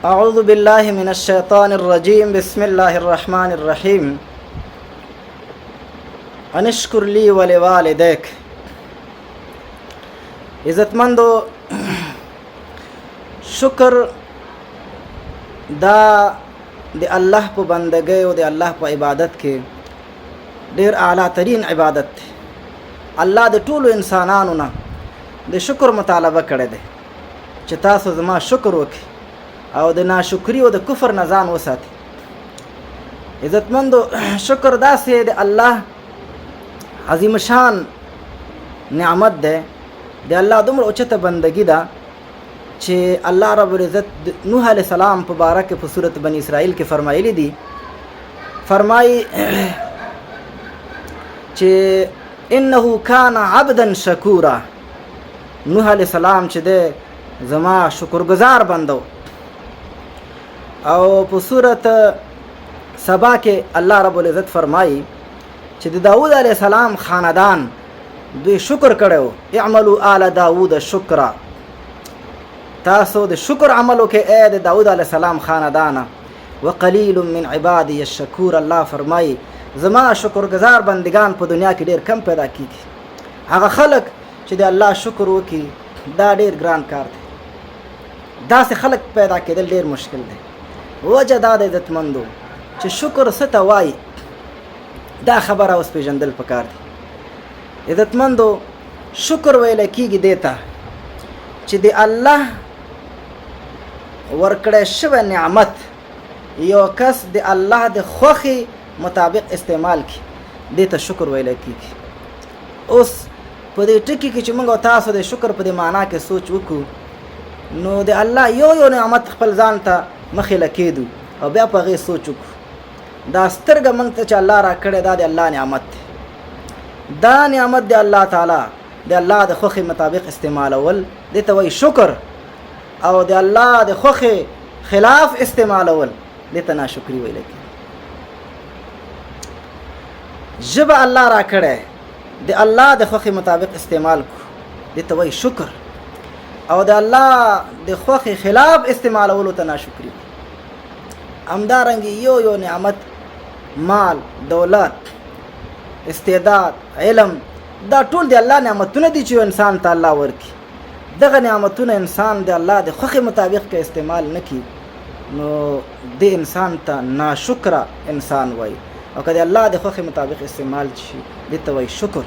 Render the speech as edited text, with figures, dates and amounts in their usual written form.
أعوذ بالله من الشيطان الرجيم. بسم الله الرحمن الرحيم. أنشكر لي ولوالديك. عزتمندو، شکر دا د الله په بندګۍ او د الله په عبادت کې ډیر اعلی ترین عبادت دی. الله د ټولو انسانانو نه د شکر مطالبه کړې ده چې تاسو زما شکر وکړئ او د ناشکری او د کفر نه ځان وساتئ. عزتمندو، شکر داسې د الله عظیم شان نعمت ده، د الله دومره اوچته بندگی ده چې الله رب العزت نوح علیه السلام په باره کې په سورت بنی اسرائیل کې فرمایلی دي. فرمایي چې انه کان عبدا شکورا. نوح علیه السلام چې ده زما شکرګزار بندو. او په سورت سبا کې الله رب العزت فرمایي چې د داود علیه السلام خاندان دوی شکر کړو. اعملوا آل داود شکرا. تاسو د شکر عملو کې اے د داود علیه السلام خاندانه. وقلیل من عبادی الشکور. الله فرمایي زما شکرګزار بندگان په دنیا کې ډیر کم پیدا کیږي. هغه خلک چې د الله شکر وکړي دا ډیر ګران کار دی. داسې خلک پیدا کېدل ډیر مشکل دی. وجه دا د عزتمندو چې شکر څه ته وایي دا خبره اوس پیژندل پکار دی. عزتمندو، شکر ویل کېږي دې ته چې د الله ورکړی شوی نعمت یو کس د الله د خوښې مطابق استعمال کړي، دې ته شکر ویل کېږي. اوس په دې ټکي کې چې موږ او تاسو د شکر په دې معنا کې سوچ وکړو، نو د الله یو نعمت خپل ځان ته مخې له کېدو او بیا په هغې سوچ وکړو. دا سترګه موږ ته چې الله را کړې دا د الله نعمت دی. دا نعمت د الله تعالی د الله د خوښې مطابق استعمالول دې ته وایي شکر، او د الله د خوښې خلاف استعمالول دې ته ناشکري ویل کېږي. ژبه الله را کړې د الله د خوښې مطابق استعمال کړو دې ته وایي شکر، او د الله د خوښې خلاف استعمالولو ته ناشکري. همدارنګې یو نعمت، مال، دولت، استعداد، علم، دا ټول د الله نعمتونه دي چې انسان ته الله ورکړي. دغه نعمتونه انسان د الله د خوښې مطابق که استعمال نه کړي نو د انسان ته ناشکره انسان وایي، او که د الله د خوښې مطابق استعمال شي دې ته وایي شکر.